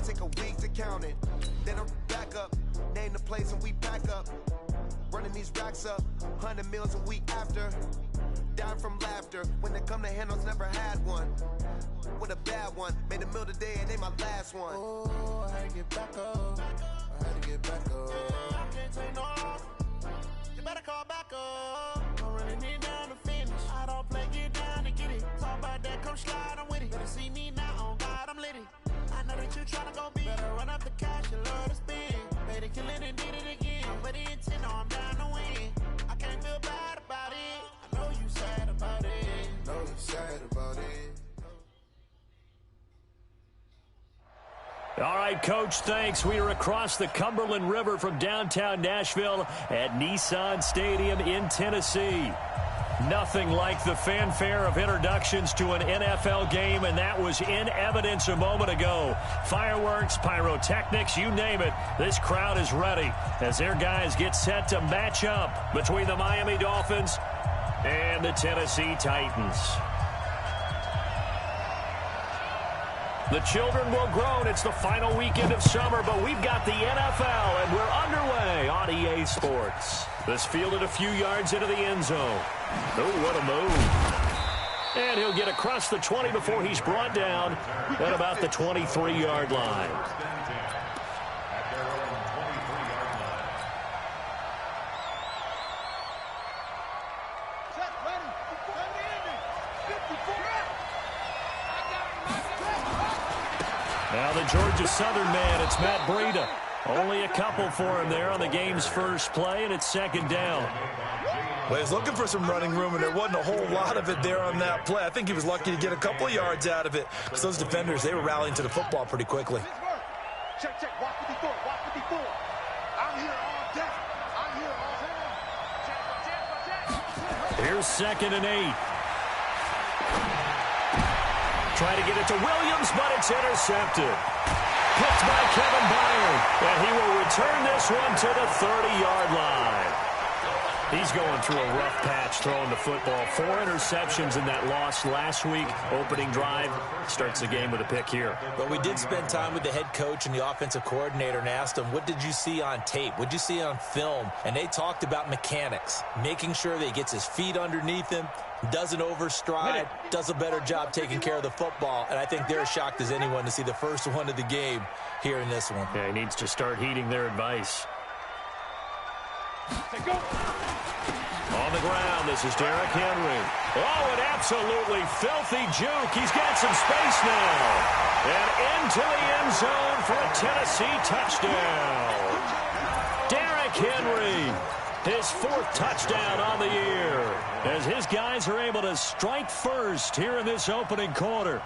It take a week to count it. Then I'm back up, name the place and we pack up. Running these racks up, 100 meals a week after. Dying from laughter, when they come to handles, never had one. With a bad one, made a meal today and they my last one. Oh, I had to get back up, I had to get back up. I can't take no loss, you better call back up. I'm running it down to finish, I don't play, get down to get it. Talk about that, come slide, I'm with it. Better see me now, on God, I'm litty. I know that you tryna go big, better run up the cash, you love to spend. Made it, kill it and did it again. I'm with the intent, no, I'm down to win. I can't feel bad about it, I know you sad about it. Know you sad about it. All right, Coach, thanks. We are across the Cumberland River from downtown Nashville at Nissan Stadium in Tennessee. Nothing like the fanfare of introductions to an NFL game, and that was in evidence a moment ago. Fireworks, pyrotechnics, you name it. This crowd is ready as their guys get set to match up between the Miami Dolphins and the Tennessee Titans. The children will groan. It's the final weekend of summer, but we've got the NFL, and we're underway on EA Sports. This fielded a few yards into the end zone. Oh, what a move. And he'll get across the 20 before he's brought down at about the 23-yard line. Now the Georgia Southern man, it's Matt Breida. Only a couple for him there on the game's first play, and it's second down. Well, he's looking for some running room, and there wasn't a whole lot of it there on that play. I think he was lucky to get a couple of yards out of it, because those defenders, they were rallying to the football pretty quickly. Check, walk 54, walk 54. I'm here all day. I'm here all day. Here's 2nd and 8. Trying to get it to Williams, but it's intercepted. Picked by Kevin Byard, and he will return this one to the 30-yard line. He's going through a rough patch throwing the football. 4 interceptions in that loss last week. Opening drive starts the game with a pick here. But we did spend time with the head coach and the offensive coordinator and asked them, what did you see on tape? What did you see on film? And they talked about mechanics, making sure that he gets his feet underneath him, doesn't overstride, does a better job taking care of the football. And I think they're as shocked as anyone to see the first one of the game here in this one. Yeah, he needs to start heeding their advice. Go. On the ground, this is Derrick Henry. Oh, an absolutely filthy juke. He's got some space now. And into the end zone for a Tennessee touchdown. Derrick Henry, his 4th touchdown on the year, as his guys are able to strike first here in this opening quarter.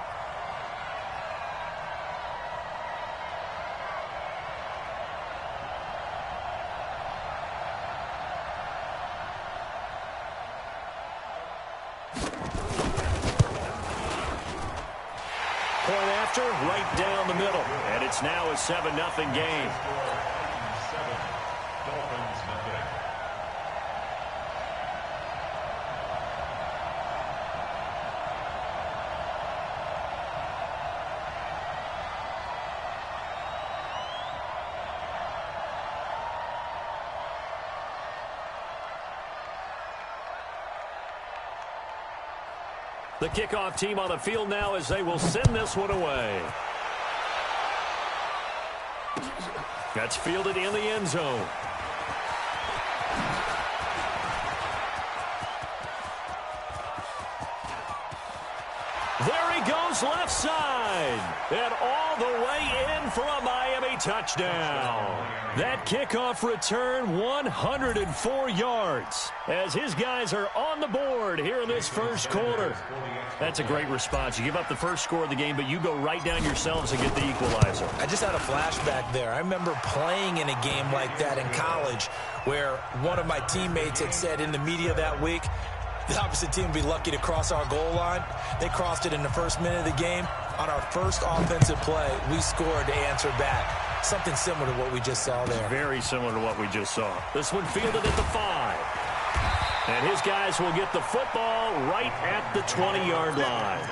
Right down the middle, and it's now a 7-0 game. The kickoff team on the field now as they will send this one away. That's fielded in the end zone. There he goes left side. And all the way in for a Miami touchdown. That kickoff return, 104 yards, as his guys are on the board here in this first quarter. That's a great response. You give up the first score of the game, but you go right down yourselves and get the equalizer. I just had a flashback there. I remember playing in a game like that in college where one of my teammates had said in the media that week, the opposite team would be lucky to cross our goal line. They crossed it in the first minute of the game. On our first offensive play, we scored to answer back. Something similar to what we just saw there. Very similar to what we just saw. This one fielded at the 5. And his guys will get the football right at the 20-yard line.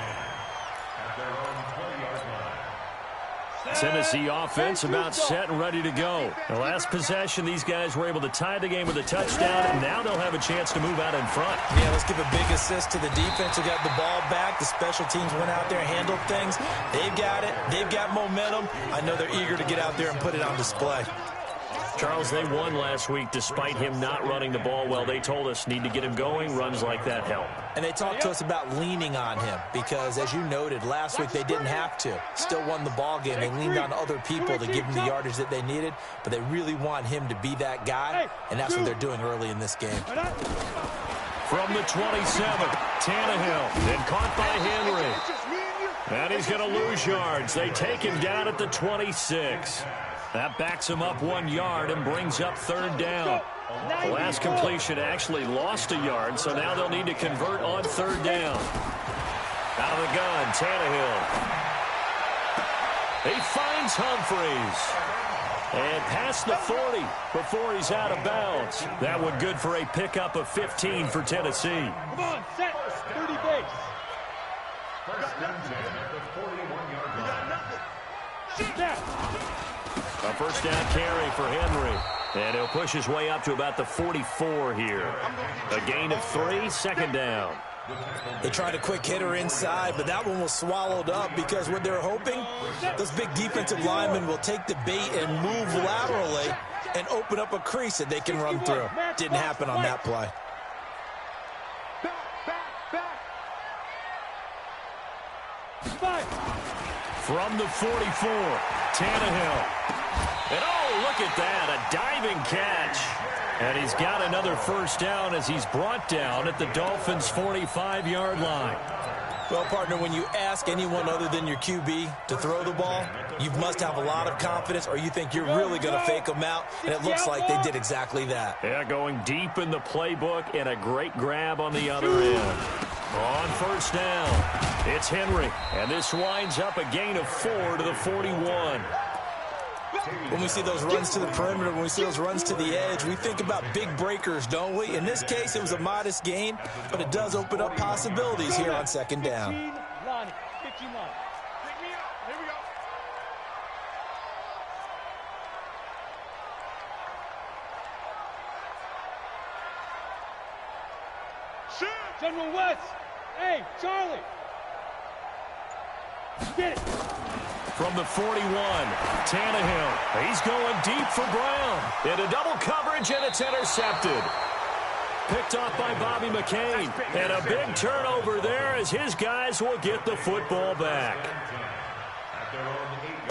Tennessee offense about set and ready to go. The last possession, these guys were able to tie the game with a touchdown, and now they'll have a chance to move out in front. Yeah, let's give a big assist to the defense who got the ball back. The special teams went out there, handled things. They've got it. They've got momentum. I know they're eager to get out there and put it on display. Charles, they won last week despite him not running the ball well. They told us need to get him going. Runs like that help. And they talked to us about leaning on him because, as you noted, last week they didn't have to. Still won the ball game. They leaned on other people to give them the yardage that they needed, but they really want him to be that guy, and that's what they're doing early in this game. From the 27, Tannehill, then caught by Henry. And he's going to lose yards. They take him down at the 26. That backs him up 1 yard and brings up third down. The last completion actually lost a yard, so now they'll need to convert on third down. Out of the gun, Tannehill. He finds Humphries. And past the 40 before he's out of bounds. That one good for a pickup of 15 for Tennessee. Come on, set. 30 base. Shoot that. A first down carry for Henry. And he'll push his way up to about the 44 here. A gain of 3, second down. They tried a quick hitter inside, but that one was swallowed up because what they're hoping, those big defensive linemen will take the bait and move laterally and open up a crease that they can run through. Didn't happen on that play. From the 44, Tannehill. And oh, look at that, a diving catch. And he's got another first down as he's brought down at the Dolphins' 45-yard line. Well, partner, when you ask anyone other than your QB to throw the ball, you must have a lot of confidence or you think you're really going to fake them out, and it looks like they did exactly that. Yeah, going deep in the playbook and a great grab on the other end. On first down, it's Henry, and this winds up a gain of 4 to the 41. When we see those runs to the perimeter, when we see those runs to the edge, we think about big breakers, don't we? In this case, it was a modest gain, but it does open up possibilities here on second down. 15 line. Pick me up. Here we go. Shoot! General West. Hey, Charlie. Get it. From the 41, Tannehill. He's going deep for Brown. Into double coverage, and it's intercepted. Picked off by Bobby McCain. And a big turnover there as his guys will get the football back.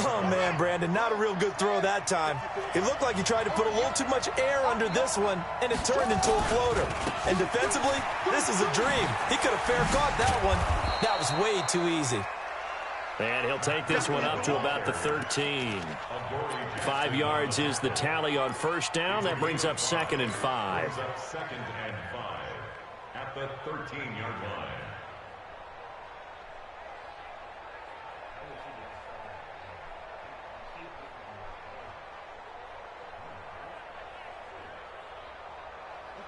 Oh, man, Brandon, not a real good throw that time. It looked like he tried to put a little too much air under this one, and it turned into a floater. And defensively, this is a dream. He could have fair caught that one. That was way too easy. And he'll take this one up to about the 13. 5 yards is the tally on first down. That brings up 2nd and 5. Second and 5 at the 13-yard line.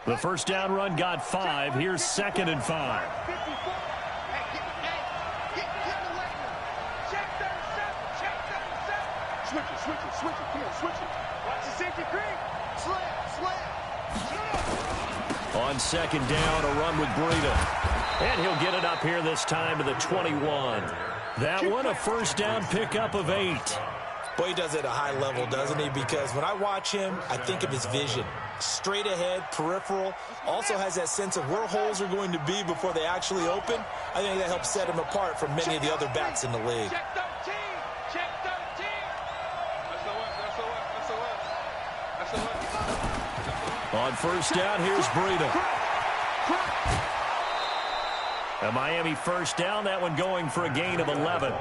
The first down run got 5. Here's 2nd and 5. Switch it. Come on, switch it. Watch the safety creep. Slam. On second down, a run with Breida. And he'll get it up here this time to the 21. That one, a first down pickup of 8. Boy, he does it at a high level, doesn't he? Because when I watch him, I think of his vision. Straight ahead, peripheral. Also has that sense of where holes are going to be before they actually open. I think that helps set him apart from many of the other backs in the league. Check 13. Check 13. That's the one. On first down, here's Breida. A Miami first down, that one going for a gain of 11.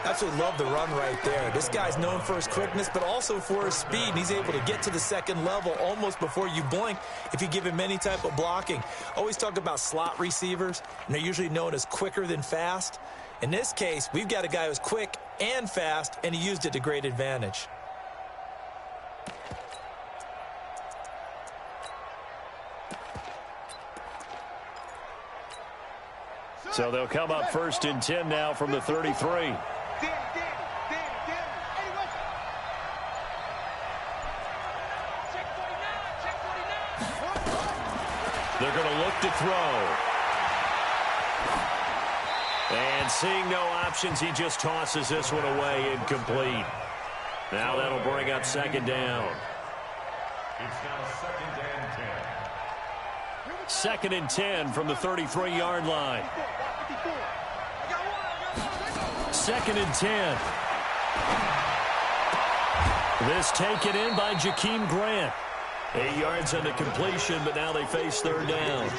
Absolutely love the run right there. This guy's known for his quickness, but also for his speed. And he's able to get to the second level almost before you blink if you give him any type of blocking. Always talk about slot receivers, and they're usually known as quicker than fast. In this case, we've got a guy who's quick and fast, and he used it to great advantage. So they'll come up 1st and 10 now from the 33. They're going to look to throw. And seeing no options, he just tosses this one away, incomplete. Now that'll bring up second down. It's now 2nd and 10. 2nd and 10 from the 33-yard line. 2nd and 10. This taken in by Jakeem Grant. 8 yards on the completion, but now they face third down.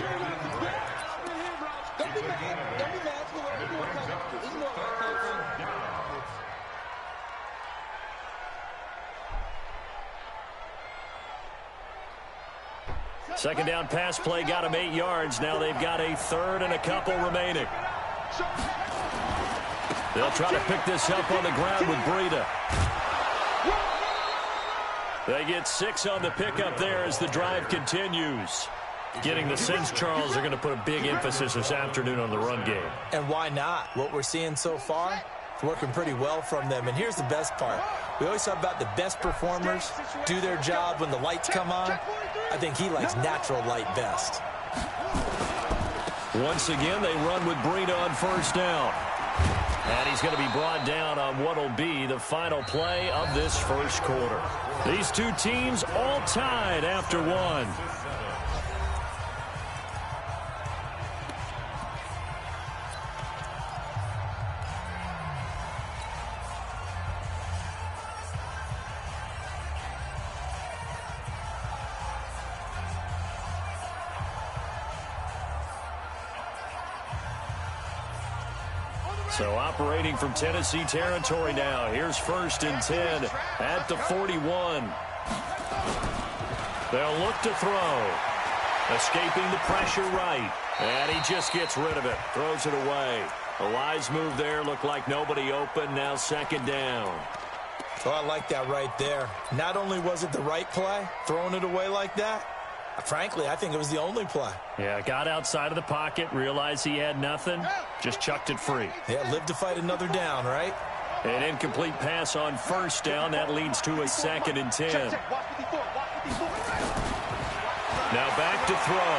Second down pass play got him 8 yards. Now they've got a third and a couple remaining. They'll try to pick this up on the ground with Breida. They get 6 on the pickup there as the drive continues. Getting the sense Charles are going to put a big emphasis this afternoon on the run game. And why not? What we're seeing so far, it's working pretty well from them. And here's the best part. We always talk about the best performers do their job when the lights come on. I think he likes natural light best. Once again, they run with Breida on first down. And he's going to be brought down on what will be the final play of this first quarter. These two teams all tied after one. So operating from Tennessee territory now. Here's 1st and 10 at the 41. They'll look to throw. Escaping the pressure right. And he just gets rid of it. Throws it away. A wise move there. Looked like nobody open. Now second down. So I like that right there. Not only was it the right play, throwing it away like that, frankly, I think it was the only play. Yeah, got outside of the pocket, realized he had nothing, just chucked it free. Yeah, live to fight another down, right? An incomplete pass on first down. That leads to a 2nd and 10. Now back to throw.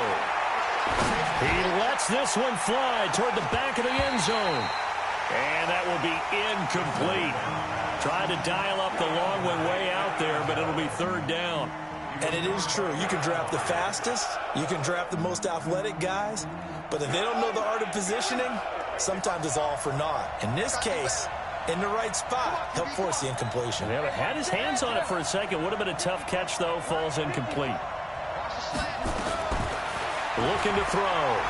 He lets this one fly toward the back of the end zone. And that will be incomplete. Tried to dial up the long one way out there, but it'll be third down. And it is true. You can draft the fastest. You can draft the most athletic guys. But if they don't know the art of positioning, sometimes it's all for naught. In this case, in the right spot, he'll force the incompletion. Yeah, but had his hands on it for a second. Would have been a tough catch, though. Falls incomplete. Looking to throw.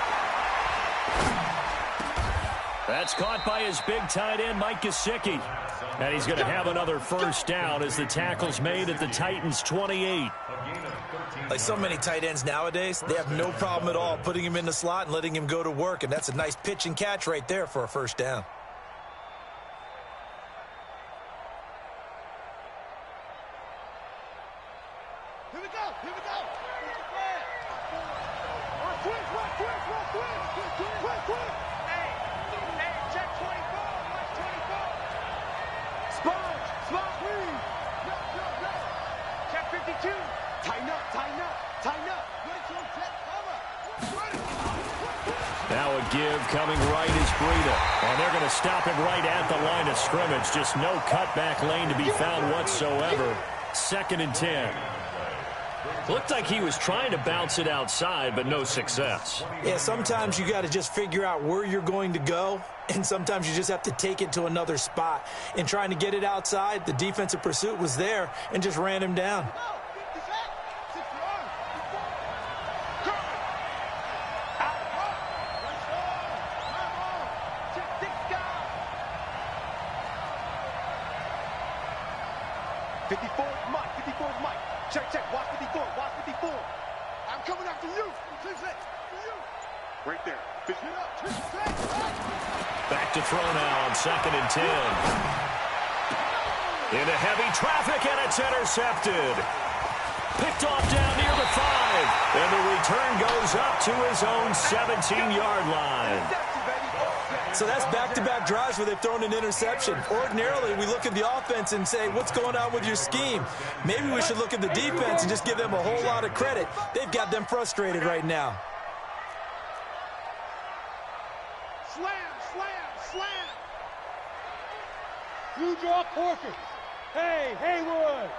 That's caught by his big tight end, Mike Gesicki. And he's going to have another first down as the tackle's made at the Titans' 28. Like so many tight ends nowadays, they have no problem at all putting him in the slot and letting him go to work. And that's a nice pitch and catch right there for a first down. Here we go. Here we go. Quick. Hey, check 24. Watch 24. Sponge, please. Yo. Check 52. Tighten up. Now a give coming right is Breida. And they're going to stop him right at the line of scrimmage. Just no cutback lane to be found whatsoever. 2nd and 10. Looked like he was trying to bounce it outside, but no success. Yeah, sometimes you got to just figure out where you're going to go, and sometimes you just have to take it to another spot. In trying to get it outside, the defensive pursuit was there and just ran him down. Check. Watch 54. I'm coming after you. Right there. Back to throw now on 2nd and 10. Into heavy traffic, and it's intercepted. Picked off down near the 5. And the return goes up to his own 17-yard line. So that's back-to-back drives where they've thrown an interception. Ordinarily, we look at the offense and say, what's going on with your scheme? Maybe we should look at the defense and just give them a whole lot of credit. They've got them frustrated right now. Two draw Corker. Hey, Haywood.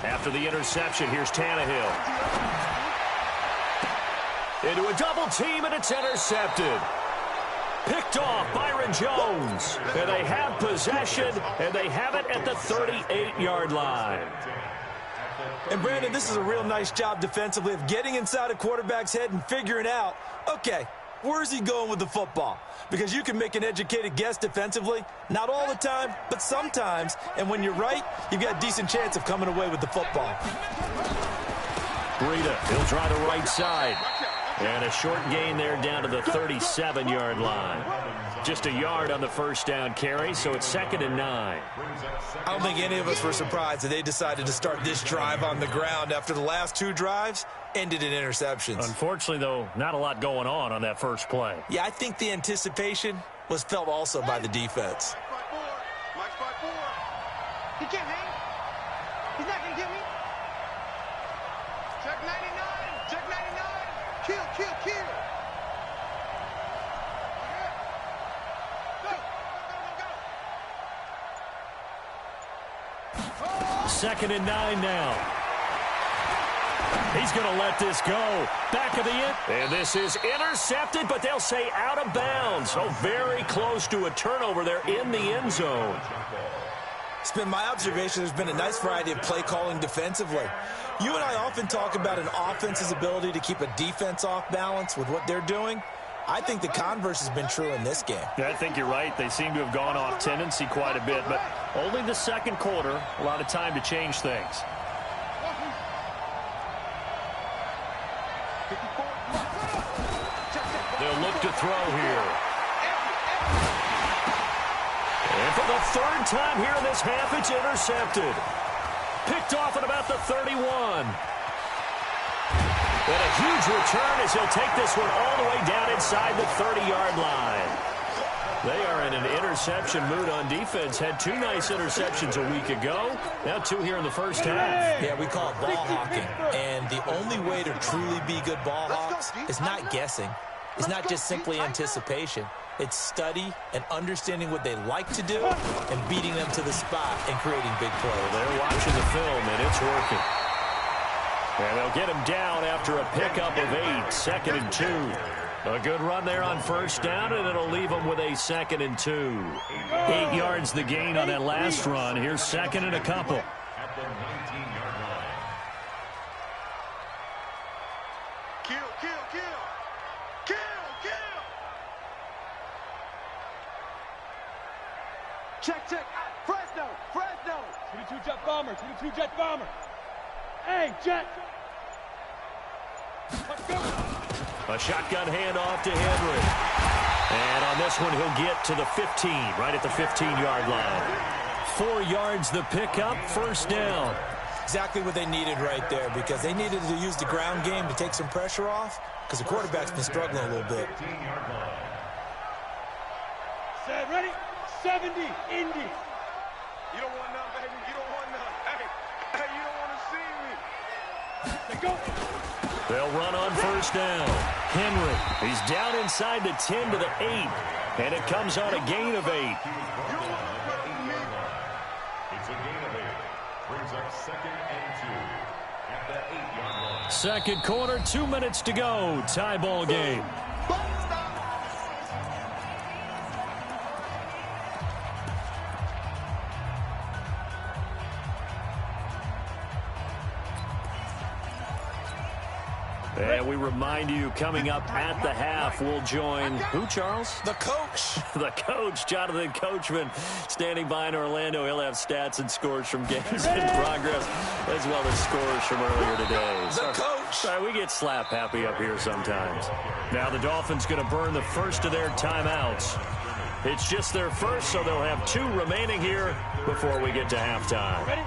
After the interception, here's Tannehill. Into a double team, and it's intercepted. Picked off Byron Jones. And they have possession, and they have it at the 38-yard line. And, Brandon, this is a real nice job defensively of getting inside a quarterback's head and figuring out, okay, where's he going with the football? Because you can make an educated guess defensively, not all the time, but sometimes. And when you're right, you've got a decent chance of coming away with the football. Breida, he'll try the right side. And a short gain there down to the 37-yard line. Just a yard on the first down carry, so it's 2nd and 9. I don't think any of us were surprised that they decided to start this drive on the ground after the last 2 drives ended in interceptions. Unfortunately, though, not a lot going on that first play. Yeah, I think the anticipation was felt also by the defense. Mike's 5-4. He can't hang. He's not going to get me. Check 99. Check 99. Kill. Go. 2nd and 9 now. He's going to let this go. Back of the end. And this is intercepted, but they'll say out of bounds. So very close to a turnover there in the end zone. It's been my observation there's been a nice variety of play calling defensively. You and I often talk about an offense's ability to keep a defense off balance with what they're doing. I think the converse has been true in this game. Yeah, I think you're right. They seem to have gone off tendency quite a bit, but only the second quarter, a lot of time to change things. They'll look to throw here. And for the 3rd time here in this half, it's intercepted. Picked off at about the 31. And a huge return as he'll take this one all the way down inside the 30-yard line. They are in an interception mood on defense. Had 2 nice interceptions a week ago. Now 2 here in the first half. Yeah, we call it ball hawking. And the only way to truly be good ball hawks is not guessing. It's not just simply anticipation. It's study and understanding what they like to do and beating them to the spot and creating big plays. They're watching the film, and it's working. And they'll get him down after a pickup of 8, 2nd and 2. A good run there on first down, and it'll leave them with a 2nd and 2. 8 yards the gain on that last run. Here's 2nd and a couple. At the 19-yard line. Kill. Check. Fresno. 22 jet bomber. Hey, jet. Let's go. A shotgun handoff to Henry. And on this one, he'll get to the 15, right at the 15-yard line. 4 yards the pickup, first down. Exactly what they needed right there, because they needed to use the ground game to take some pressure off, because the quarterback's been struggling a little bit. Set, ready? 70, Indy. You don't want none, baby. You don't want none. Hey, you don't want to see me. Let's go. They'll run on first down. Henry, he's down inside the 10 to the 8, and it comes on a gain of 8. It's a gain of 8. Brings up 2nd and 2 at the 8-yard line. Second quarter, 2 minutes to go. Tie ball game. And we remind you, coming up at the half, we'll join who, Charles? The coach. The coach, Jonathan Coachman, standing by in Orlando. He'll have stats and scores from games in progress, as well as scores from earlier today. The coach. Sorry, we get slap happy up here sometimes. Now the Dolphins going to burn the first of their timeouts. It's just their first, so they'll have 2 remaining here before we get to halftime. Ready?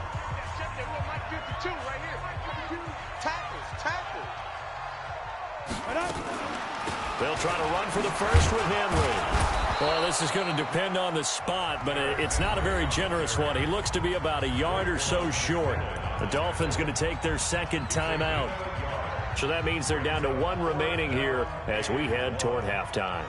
They'll try to run for the first with Henry. Well, this is going to depend on the spot, but it's not a very generous one. He looks to be about a yard or so short. The Dolphins going to take their second timeout. So that means they're down to 1 remaining here as we head toward halftime.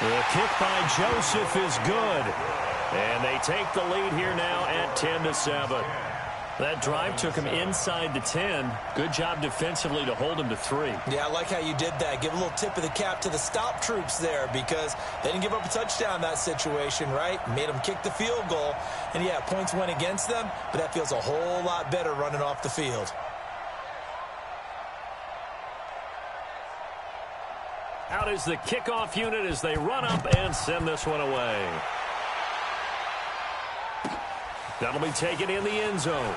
The kick by Joseph is good. And they take the lead here now at 10-7. That drive took him inside the 10. Good job defensively to hold him to 3. Yeah, I like how you did that. Give a little tip of the cap to the stop troops there because they didn't give up a touchdown in that situation, right? Made them kick the field goal. And, yeah, points went against them, but that feels a whole lot better running off the field. Out is the kickoff unit as they run up and send this one away. That'll be taken in the end zone.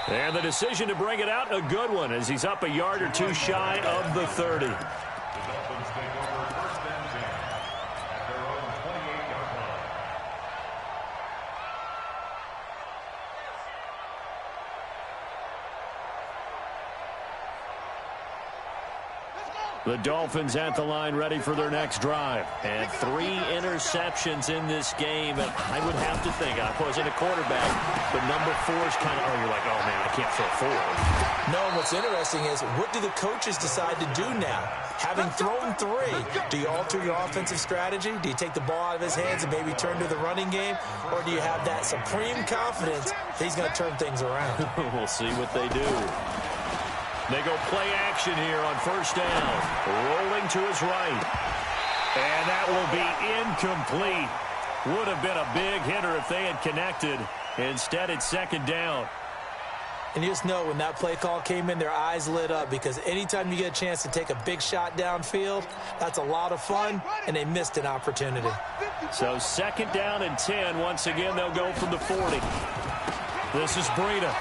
And the decision to bring it out, a good one, as he's up a yard or 2 shy of the 30. The Dolphins take over 1st and 10 at their own 28-yard line. The Dolphins at the line ready for their next drive. And 3 interceptions in this game. And I would have to think, I wasn't a quarterback, but number 4 is kind of, you're like, oh, man, I can't throw 4. No, what's interesting is what do the coaches decide to do now? Having thrown 3, do you alter your offensive strategy? Do you take the ball out of his hands and maybe turn to the running game? Or do you have that supreme confidence that he's going to turn things around? We'll see what they do. They go play action here on 1st down. Rolling to his right. And that will be incomplete. Would have been a big hitter if they had connected. Instead, it's 2nd down. And you just know when that play call came in, their eyes lit up because anytime you get a chance to take a big shot downfield, that's a lot of fun, and they missed an opportunity. So 2nd down and 10. Once again, they'll go from the 40. This is Breida.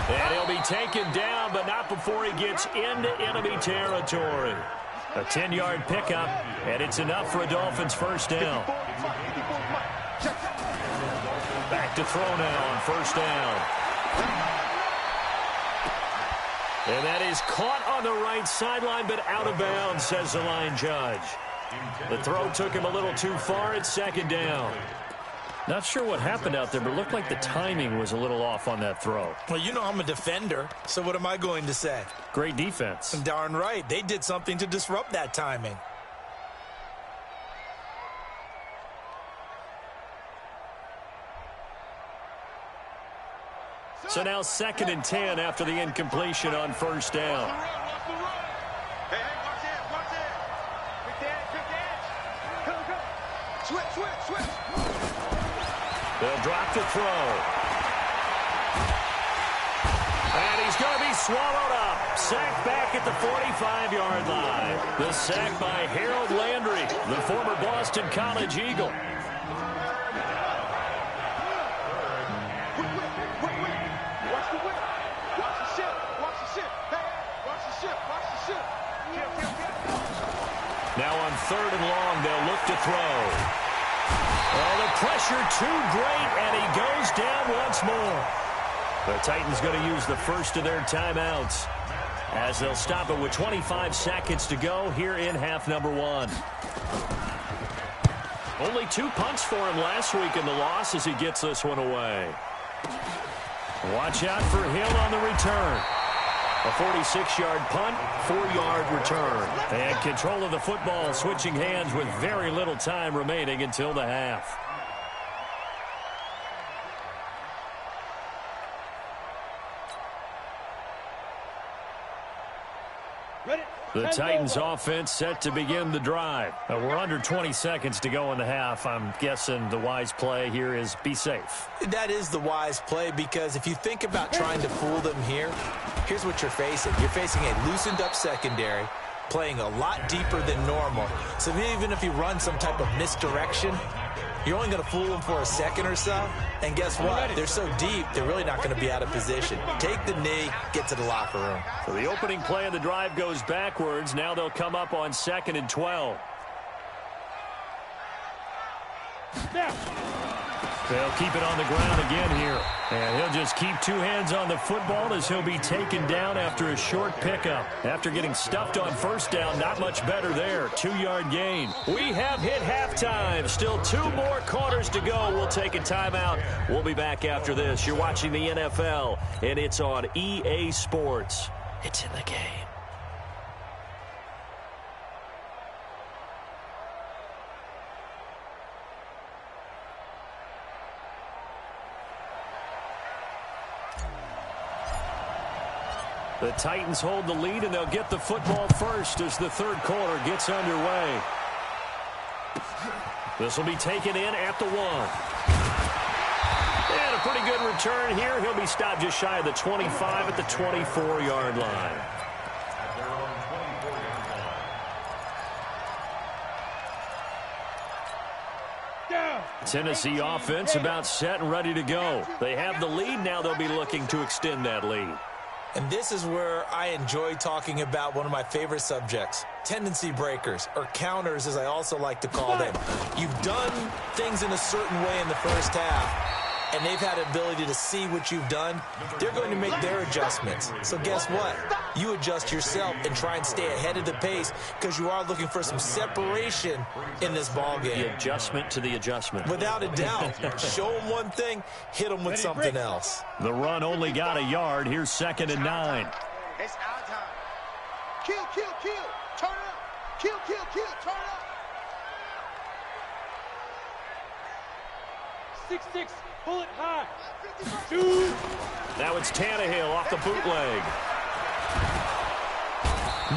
And he'll be taken down, but not before he gets into enemy territory. A 10-yard pickup, and it's enough for a Dolphins 1st down. Back to throw now on 1st down. And that is caught on the right sideline, but out of bounds, says the line judge. The throw took him a little too far. It's 2nd down. Not sure what happened out there, but it looked like the timing was a little off on that throw. Well, you know I'm a defender, so what am I going to say? Great defense. Darn right. They did something to disrupt that timing. So now 2nd and 10 after the incompletion on 1st down. Hey, watch it. Quick edge. Go. Switch. They'll drop the throw. And he's going to be swallowed up. Sacked back at the 45-yard line. The sack by Harold Landry, the former Boston College Eagle. Now on 3rd and long, they'll look to throw. Oh, the pressure too great, and he goes down once more. The Titans going to use the first of their timeouts as they'll stop it with 25 seconds to go here in half number 1. Only 2 punts for him last week in the loss as he gets this one away. Watch out for Hill on the return. A 46-yard punt, 4-yard return. And control of the football switching hands with very little time remaining until the half. The Titans offense set to begin the drive. We're under 20 seconds to go in the half. I'm guessing the wise play here is be safe. That is the wise play because if you think about trying to fool them here, here's what you're facing. You're facing a loosened up secondary, playing a lot deeper than normal. So even if you run some type of misdirection, you're only going to fool them for a second or so. And guess what? They're so deep, they're really not going to be out of position. Take the knee, get to the locker room. So the opening play of the drive goes backwards. Now they'll come up on 2nd and 12. Now. They'll keep it on the ground again here. And he'll just keep two hands on the football as he'll be taken down after a short pickup. After getting stuffed on first down, not much better there. 2-yard gain. We have hit halftime. Still 2 more quarters to go. We'll take a timeout. We'll be back after this. You're watching the NFL, and it's on EA Sports. It's in the game. The Titans hold the lead, and they'll get the football first as the third quarter gets underway. This will be taken in at the 1. And a pretty good return here. He'll be stopped just shy of the 25 at the 24-yard line. Tennessee offense about set and ready to go. They have the lead. Now they'll be looking to extend that lead. And this is where I enjoy talking about one of my favorite subjects, tendency breakers, or counters as I also like to call them. You've done things in a certain way in the first half, and they've had the ability to see what you've done. They're going to make their adjustments. So guess what? You adjust yourself and try and stay ahead of the pace because you are looking for some separation in this ball game. The adjustment to the adjustment. Without a doubt. Show them one thing, hit them with something else. The run only got a yard. Here's 2nd and 9. It's our time. Kill, kill, kill. Turn up. Kill, kill, kill. Turn up. 6'6", bullet high. Shoot. Now it's Tannehill off the bootleg.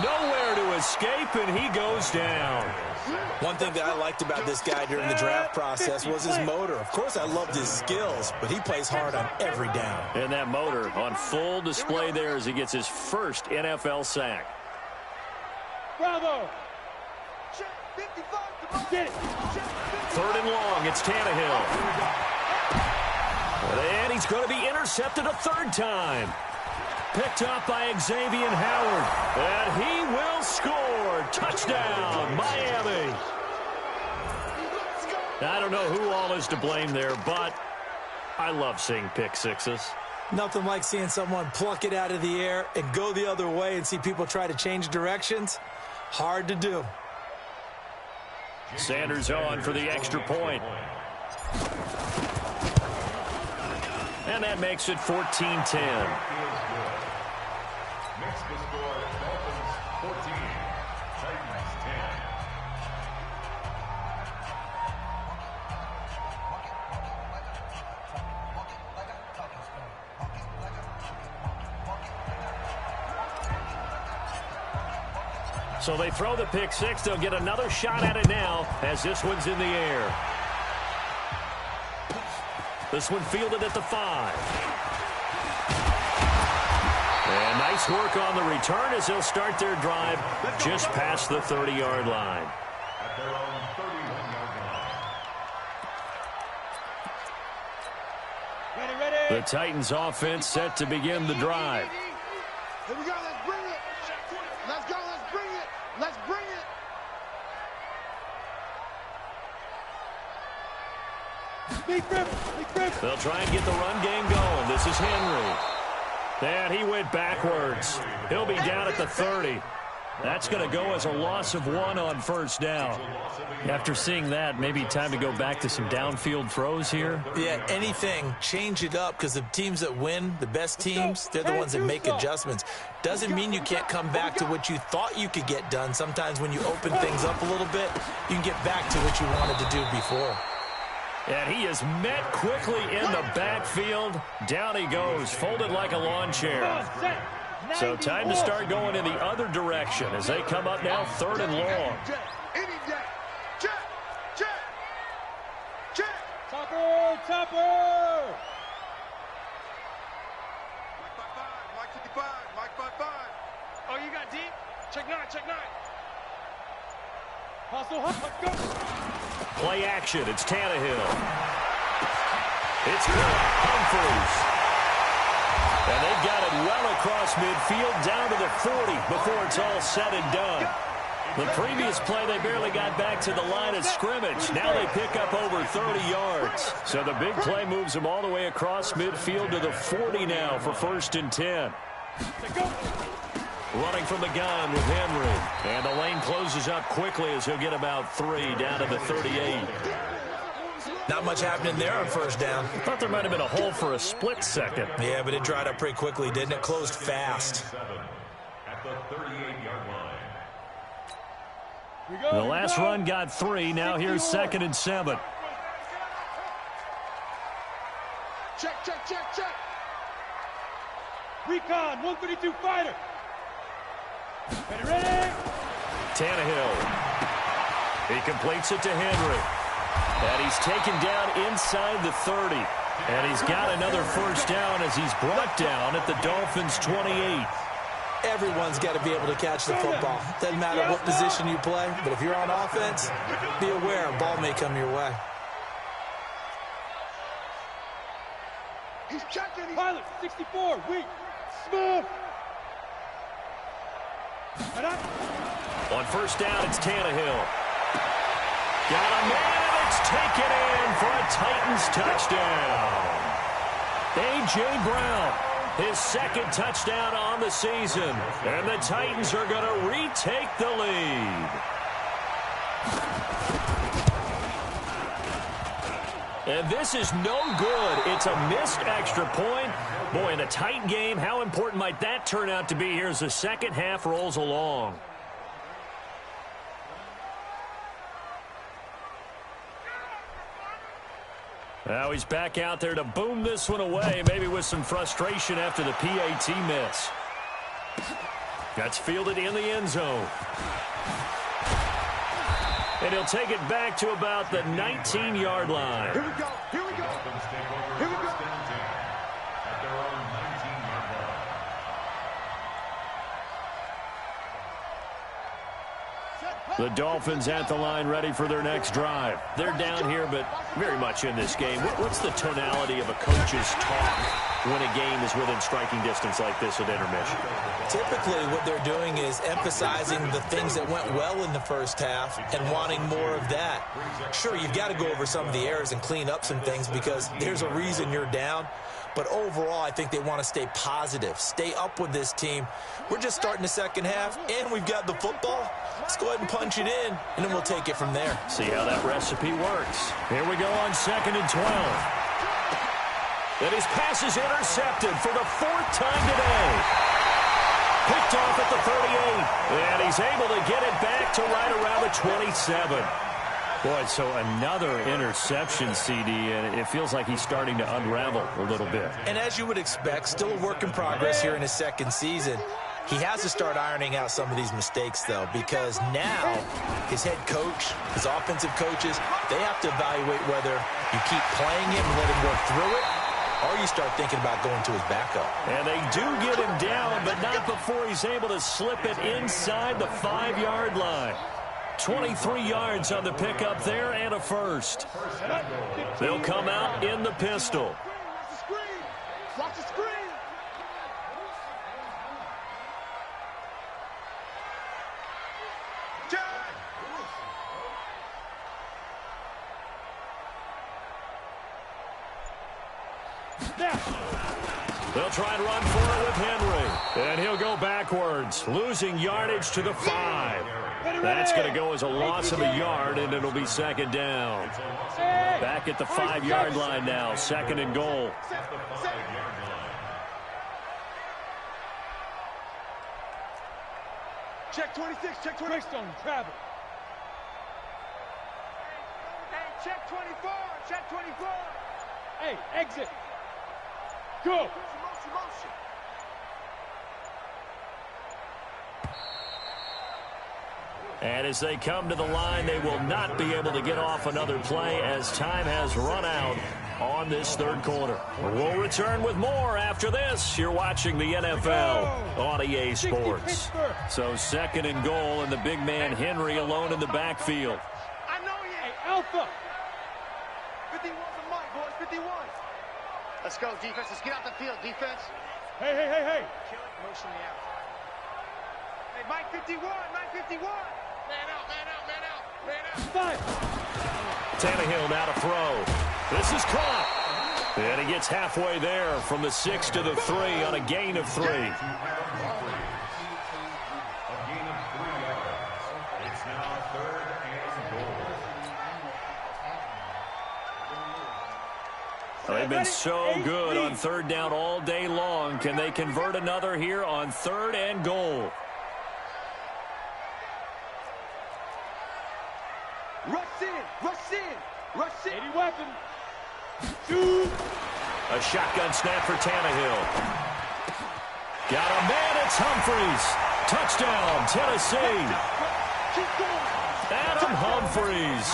Nowhere to escape, and he goes down. One thing that I liked about this guy during the draft process was his motor. Of course, I loved his skills, but he plays hard on every down. And that motor on full display there as he gets his first NFL sack. Bravo. Get it. 3rd and long. It's Tannehill. And he's going to be intercepted a 3rd time. Picked up by Xavier Howard. And he will score. Touchdown, Miami. I don't know who all is to blame there, but I love seeing pick sixes. Nothing like seeing someone pluck it out of the air and go the other way and see people try to change directions. Hard to do. Sanders on for the extra point. And that makes it 14-10. Next to score, Dolphins 14, Titans 10. So they throw the pick six. They'll get another shot at it now as this one's in the air. This one fielded at the 5. And nice work on the return as they'll start their drive just past the 30-yard line. At their own 31-yard line. Ready. The Titans offense set to begin the drive. Here we go. Let's bring it. Let's go. Let's bring it. Let's bring it. Big grip. They'll try and get the run game going. This is Henry. And he went backwards. He'll be down at the 30. That's going to go as a loss of 1 on first down. After seeing that, maybe time to go back to some downfield throws here. Yeah, anything, change it up, because the teams that win, the best teams, they're the ones that make adjustments. Doesn't mean you can't come back to what you thought you could get done. Sometimes when you open things up a little bit, you can get back to what you wanted to do before. And he is met quickly in the backfield. Down he goes, folded like a lawn chair. So time to start going in the other direction as they come up now 3rd and long. Topper. Mike 55. Mike 55. Oh, you got deep? Check 9. Hustle, let's go. Play action, it's Tannehill. It's Humphries. And they've got it well across midfield down to the 40 before it's all said and done. The previous play, they barely got back to the line of scrimmage. Now they pick up over 30 yards. So the big play moves them all the way across midfield to the 40 now for 1st and 10. Running from the gun with Henry. And the lane closes up quickly as he'll get about 3 down to the 38. Not much happening there on 1st down. Thought there might have been a hole for a split second. Yeah, but it dried up pretty quickly, didn't it? Closed fast. At the 38-yard line. The last run got 3. Now here's 2nd and 7. Check, check, check, check. Recon, 132 fighter. Ready? Tannehill. He completes it to Henry. And he's taken down inside the 30. And he's got another 1st down as he's brought down at the Dolphins' 28. Everyone's got to be able to catch the football. Doesn't matter what position you play, but if you're on offense, be aware a ball may come your way. He's checking. Pilot, 64, weak, smooth. On 1st down, it's Tannehill. Got a man, and it's taken in for a Titans touchdown. A.J. Brown. His 2nd touchdown on the season. And the Titans are going to retake the lead. And this is no good. It's a missed extra point. Boy, in a tight game, how important might that turn out to be here as the second half rolls along? Now he's back out there to boom this one away, maybe with some frustration after the PAT miss. That's fielded in the end zone. And he'll take it back to about the 19-yard line. Here we go. Here we go. Here we go. At their own 19-yard line. The Dolphins at the line ready for their next drive. They're down here, but very much in this game. What's the tonality of a coach's talk when a game is within striking distance like this at intermission? Typically, what they're doing is emphasizing the things that went well in the 1st half and wanting more of that. Sure, you've got to go over some of the errors and clean up some things because there's a reason you're down. But overall, I think they want to stay positive, stay up with this team. We're just starting the 2nd half, and we've got the football. Let's go ahead and punch it in, and then we'll take it from there. See how that recipe works. Here we go on 2nd and 12. And his pass is intercepted for the 4th time today. Picked off at the 38. And he's able to get it back to right around the 27. Boy, so another interception, CD, and it feels like he's starting to unravel a little bit. And as you would expect, still a work in progress here in his 2nd season. He has to start ironing out some of these mistakes, though, because now his head coach, his offensive coaches, they have to evaluate whether you keep playing him and let him work through it, or you start thinking about going to his backup. And they do get him down, but not before he's able to slip it inside the 5-yard line. 23 yards on the pickup there and a 1st. They'll come out in the pistol. Watch the screen. Watch the screen. They'll try and run for it with Henry. And he'll go backwards, losing yardage to the 5. That's going to go as a loss of a yard, and it'll be 2nd down. Back at the 5-yard line now, 2nd and goal. Check 26, check 20. Greystone, travel. Hey, check 24, check 24. Hey, exit. Go. Motion. And as they come to the line, they will not be able to get off another play as time has run out on this 3rd quarter. We'll return with more after this. You're watching the NFL on EA Sports. So 2nd and goal, and the big man Henry alone in the backfield. I know he ain't. Alpha. 51's a Mike, boys. 51. Let's go, defense. Let's get out the field, defense. Hey. Kill it. Motion me out. Hey, Mike 51. Mike 51. Tannehill now to throw. This is caught. And he gets halfway there from the 6 to the 3 on a gain of 3. A gain of 3 yards. It's now 3rd and goal. They've been so good on 3rd down all day long. Can they convert another here on 3rd and goal? Rush in, rush in, rush in. Any weapon. Shoot. A shotgun snap for Tannehill. Got a man, it's Humphries. Touchdown, Tennessee. Adam Humphries.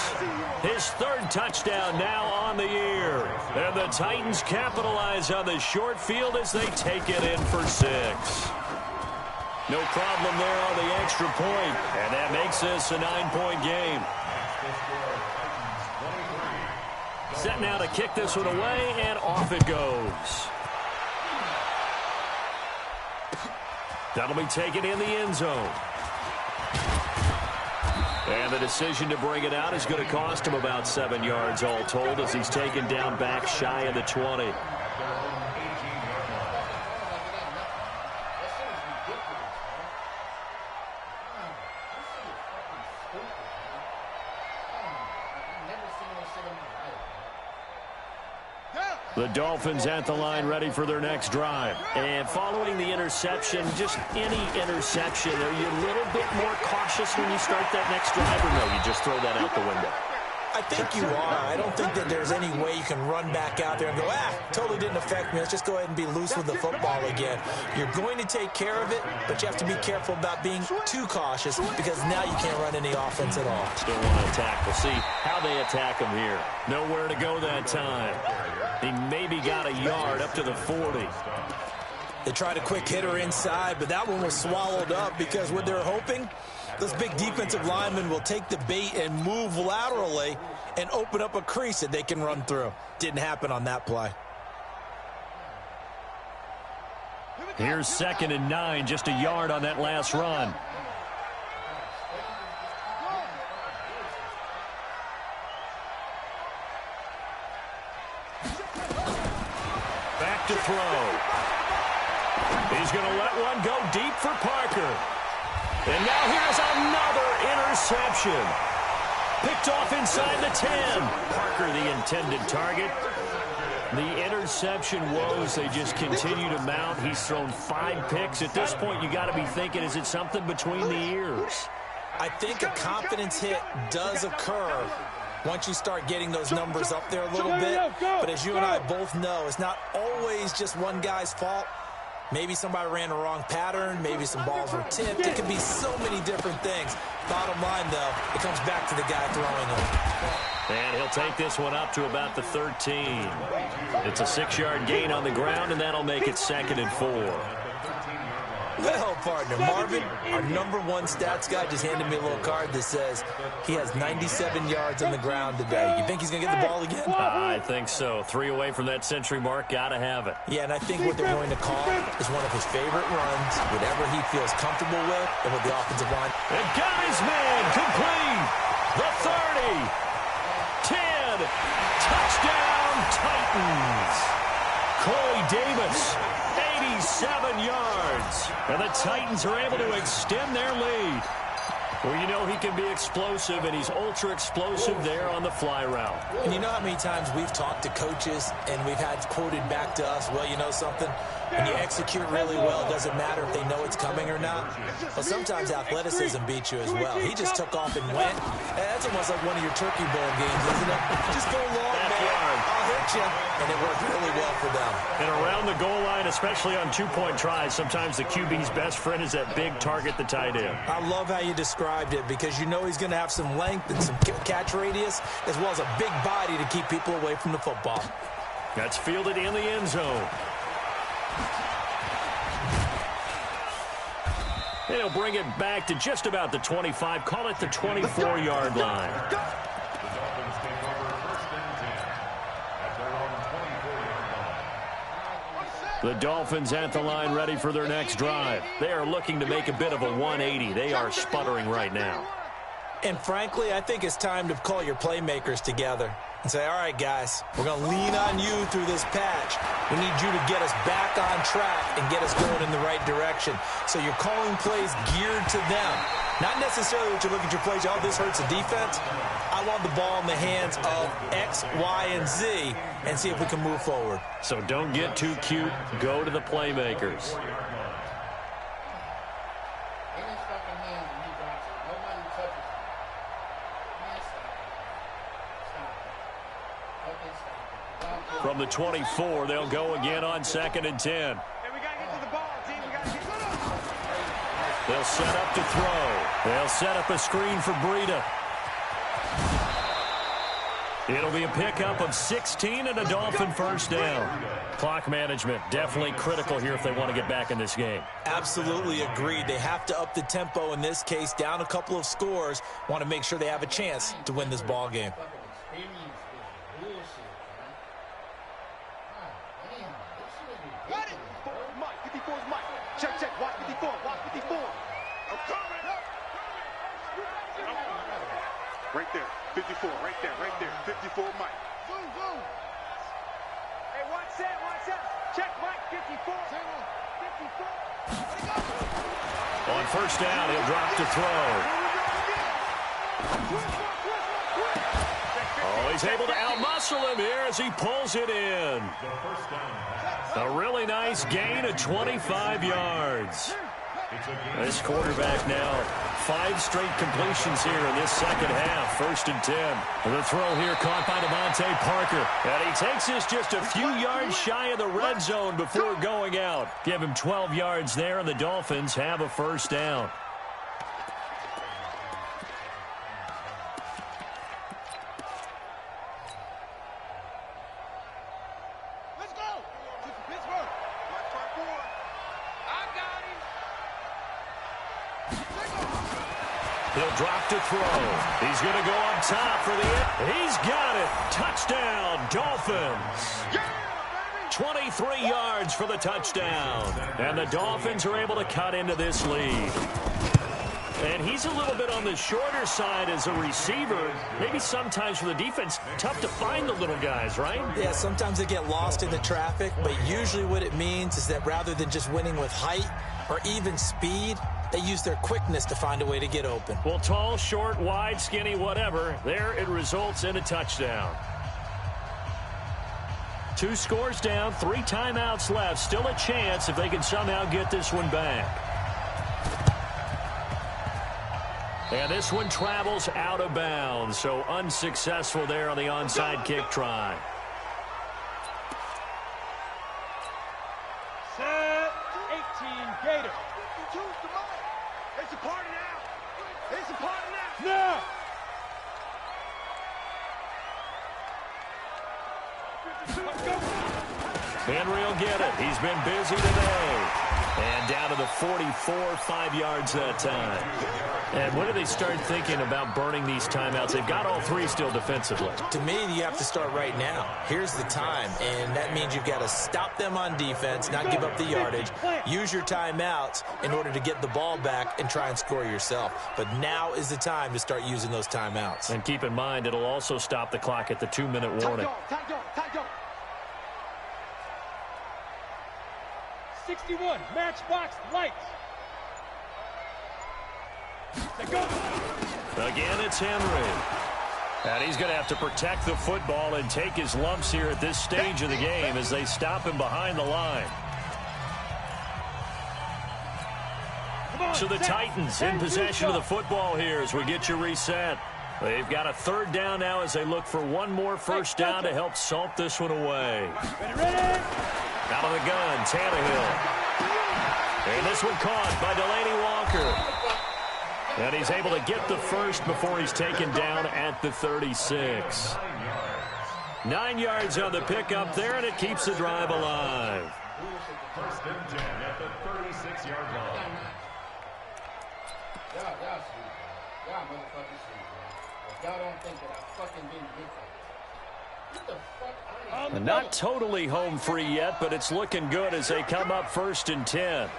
His 3rd touchdown now on the year. And the Titans capitalize on the short field as they take it in for 6. No problem there on the extra point. And that makes this a 9-point game. Set now to kick this one away, and off it goes. That'll be taken in the end zone. And the decision to bring it out is going to cost him about 7 yards all told as he's taken down back shy of the 20. The Dolphins at the line ready for their next drive. And following the interception, just any interception, are you a little bit more cautious when you start that next drive, or no, you just throw that out the window? I think you are. I don't think that there's any way you can run back out there and go, totally didn't affect me. Let's just go ahead and be loose with the football again. You're going to take care of it, but you have to be careful about being too cautious because now you can't run any offense at all. Still want to attack. We'll see how they attack him here. Nowhere to go that time. He maybe got a yard up to the 40. They tried a quick hitter inside, but that one was swallowed up because what they're hoping, those big defensive linemen will take the bait and move laterally and open up a crease that they can run through. Didn't happen on that play. Here's 2nd and 9, just a yard on that last run. Back to throw. He's going to let one go deep for Parker. And now here's another interception. Picked off inside the 10. Parker, the intended target. The interception woes, they just continue to mount. He's thrown 5 picks. At this point, you got to be thinking, is it something between the ears? I think a confidence hit does occur once you start getting those numbers up there a little bit. But as you and I both know, it's not always just one guy's fault. Maybe somebody ran a wrong pattern. Maybe some balls were tipped. It could be so many different things. Bottom line, though, it comes back to the guy throwing them. And he'll take this one up to about the 13. It's a 6-yard gain on the ground, and that'll make it 2nd and 4. Well, partner, Marvin, our #1 stats guy just handed me a little card that says he has 97 yards on the ground today. You think he's going to get the ball again? I think so. 3 away from that century mark. Got to have it. Yeah, and I think what they're going to call is one of his favorite runs, whatever he feels comfortable with, and with the offensive line. And got his man complete. The 30. 10. Touchdown, Titans. Corey Davis. 87 yards. And the Titans are able to extend their lead. Well, you know he can be explosive, and he's ultra-explosive there on the fly route. And you know how many times we've talked to coaches, and we've had quoted back to us, well, you know something? When you execute really well, it doesn't matter if they know it's coming or not. Well, sometimes athleticism beats you as well. He just took off and went. That's almost like one of your Turkey Bowl games, isn't it? Just go long, man. I'll hit you. And it worked really well for them. And around the goal line, especially on 2-point tries, sometimes the QB's best friend is that big target, the tight end. I love how you described it because you know he's going to have some length and some catch radius as well as a big body to keep people away from the football. That's fielded in the end zone. And he'll bring it back to just about the 25. Call it the 24-yard line. The Dolphins take over 1st and 10 at their own 24-yard line. The Dolphins at the line ready for their next drive. They are looking to make a bit of a 180. They are sputtering right now. And frankly, I think it's time to call your playmakers together and say, all right, guys, we're going to lean on you through this patch. We need you to get us back on track and get us going in the right direction. So you're calling plays geared to them. Not necessarily what you look at your plays, oh, this hurts the defense. I want the ball in the hands of X, Y, and Z and see if we can move forward. So don't get too cute. Go to the playmakers. From the 24, they'll go again on 2nd and 10. Hey, we got to get to the ball, team. We got to get to the ball. They'll set up to throw. They'll set up a screen for Breida. It'll be a pickup of 16 and a Dolphin first down. Clock management definitely critical here if they want to get back in this game. Absolutely agreed. They have to up the tempo in this case, down a couple of scores. Want to make sure they have a chance to win this ball game. Check, check. Watch 54. Watch 54. I'm coming. Right there. 54. Right there. Right there. 54, Mike. Hey, watch that. Watch that. Check, Mike. 54. 54. On first down, he'll drop to throw. Oh, he's able to outmuscle him here as he pulls it in. A really nice gain of 25 yards. This quarterback now, 5 straight completions here in this second half. 1st and 10. The throw here caught by Devontae Parker. And he takes this just a few yards shy of the red zone before going out. Give him 12 yards there, and the Dolphins have a first down. He'll drop to throw. He's going to go up top for the end. He's got it. Touchdown, Dolphins. 23 yards for the touchdown. And the Dolphins are able to cut into this lead. And he's a little bit on the shorter side as a receiver. Maybe sometimes for the defense, tough to find the little guys, right? Yeah, sometimes they get lost in the traffic, but usually what it means is that rather than just winning with height or even speed, they use their quickness to find a way to get open. Well, tall, short, wide, skinny, whatever, there it results in a touchdown. 2 scores down, 3 timeouts left. Still a chance if they can somehow get this one back. And this one travels out of bounds, so unsuccessful there on the onside kick try. Set 18 Gator. It's a party now. It's a party now. Now. Henry will get it. He's been busy today. And down to the 44, 5 yards that time. And when do they start thinking about burning these timeouts? They've got all 3 still defensively. To me, you have to start right now. Here's the time, and that means you've got to stop them on defense, not give up the yardage, use your timeouts in order to get the ball back and try and score yourself. But now is the time to start using those timeouts. And keep in mind, it'll also stop the clock at the 2-minute warning. Tight dog. 61, matchbox lights. Go. Again, it's Henry. And he's going to have to protect the football and take his lumps here at this stage of the game as they stop him behind the line. So the Titans in possession of the football here as we get you reset. They've got a 3rd down now as they look for one more first down to help salt this one away. Ready. Out of the gun, Tannehill. And this one caught by Delaney Walker. And he's able to get the first before he's taken down at the 36. 9 yards on the pickup there, and it keeps the drive alive. 1st and 10 at the 36-yard line. Y'all motherfuckers see, y'all don't think that I fucking didn't get that. What the fuck? Not totally home free yet, but it's looking good as they come up 1st and 10.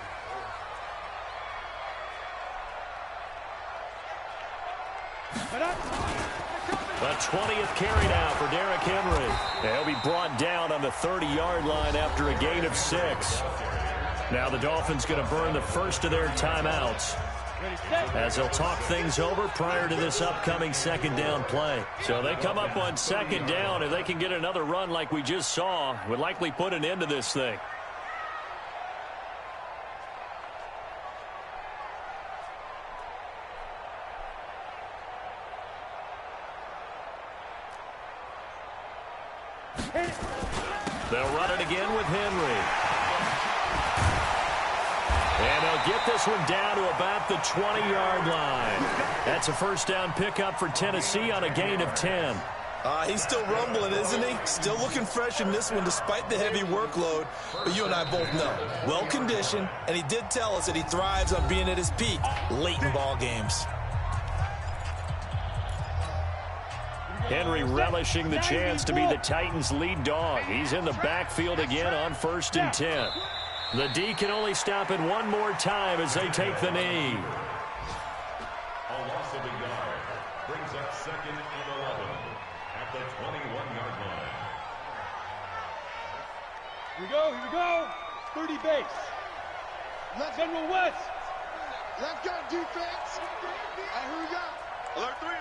The 20th carry now for Derrick Henry. He'll be brought down on the 30-yard line after a gain of 6. Now the Dolphins going to burn the first of their timeouts as they'll talk things over prior to this upcoming second down play. So they come up on second down. If they can get another run like we just saw, would likely put an end to this thing. They'll run it again with Henry. And they'll get this one down to about the 20-yard line. That's a first down pickup for Tennessee on a gain of 10. He's still rumbling, isn't he? Still looking fresh in this one despite the heavy workload. But you and I both know, well-conditioned, and he did tell us that he thrives on being at his peak late in ball games. Henry relishing the chance to be the Titans' lead dog. He's in the backfield again on 1st and 10. The D can only stop it one more time as they take the knee. A loss of a yard brings up 2nd and 11 at the 21-yard line. Here we go. 30 base. General West. Let's go, defense. Hey, who we got? Alert 3.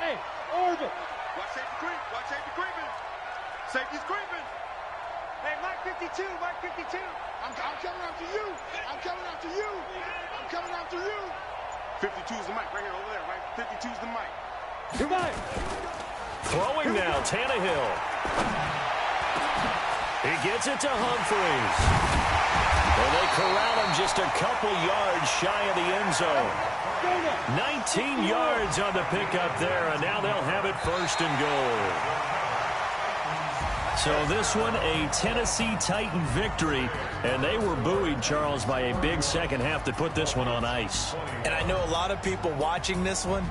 Hey, Orbit. Watch safety creeping. Safety's creeping. Hey, Mike 52. I'm coming after you. 52's the mic right here, over there, right? 52's the mic. Goodbye. Throwing now, Tannehill. He gets it to Humphries. And they corral him just a couple yards shy of the end zone. 19 yards on the pickup there, and now they'll have it 1st and goal. So this one, a Tennessee Titan victory, and they were buoyed, Charles, by a big second half to put this one on ice. And I know a lot of people watching this one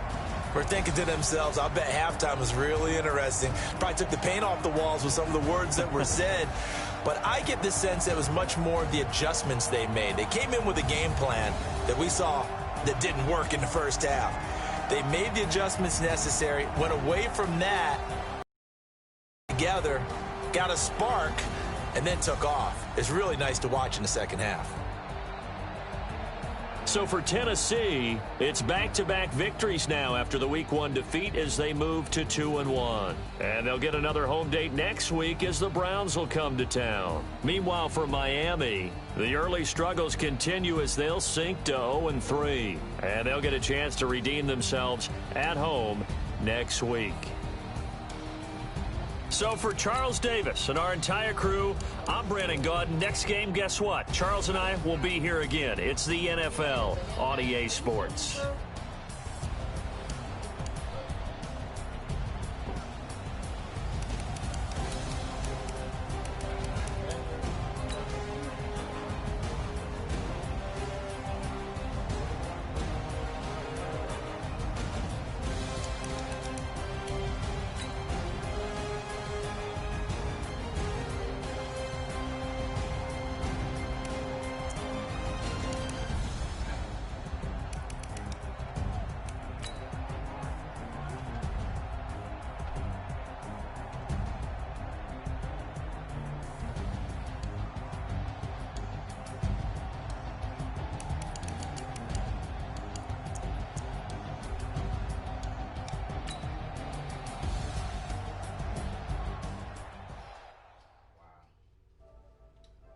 were thinking to themselves, I bet halftime was really interesting. Probably took the paint off the walls with some of the words that were said. But I get the sense that it was much more of the adjustments they made. They came in with a game plan that we saw that didn't work in the first half. They made the adjustments necessary, went away from that together, got a spark, and then took off. It's really nice to watch in the second half. So for Tennessee, it's back-to-back victories now after the Week 1 defeat as they move to 2-1. And they'll get another home date next week as the Browns will come to town. Meanwhile, for Miami, the early struggles continue as they'll sink to 0-3. And they'll get a chance to redeem themselves at home next week. So for Charles Davis and our entire crew, I'm Brandon Gaudin. Next game, guess what? Charles and I will be here again. It's the NFL on EA Sports.